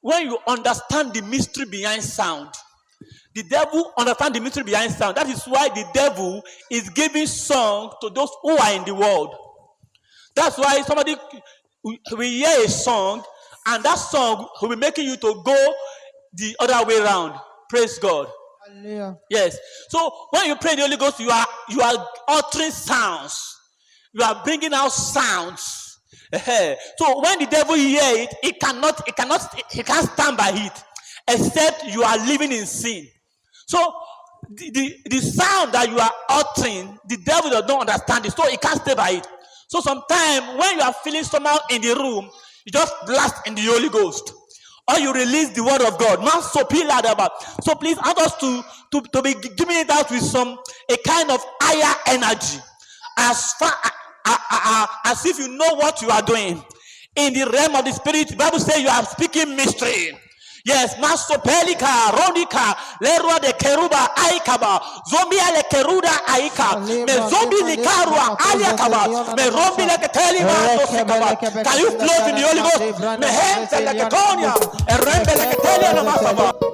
when you understand the mystery behind sound, the devil understands the mystery behind sound. That is why the devil is giving song to those who are in the world. That's why somebody will hear a song, and that song will be making you to go the other way around. Praise God. Hallelujah. Yes. So when you pray in the Holy Ghost, you are uttering sounds. You are bringing out sounds. So when the devil hear it, he can't stand by it, except you are living in sin. So the sound that you are uttering, the devil does not understand it, so he can't stay by it. So sometimes when you are feeling somehow in the room, you just blast in the Holy Ghost, or you release the word of God. Man, so so please, I want us to be giving it out with a kind of higher energy, as far as if you know what you are doing in the realm of the spirit. The Bible says you are speaking mystery. Yes, Masopelika, Rodika, Lerua de Keruba, Aikaba, Zombia le Keruda Aika, me Zombi Likarua, Aliakaba, me Rombi le Ketelima, Dosekaba. Can you flow in the Holy Ghost? Me Hente le Ketonia, and Rembe le Ketelia Namasaba.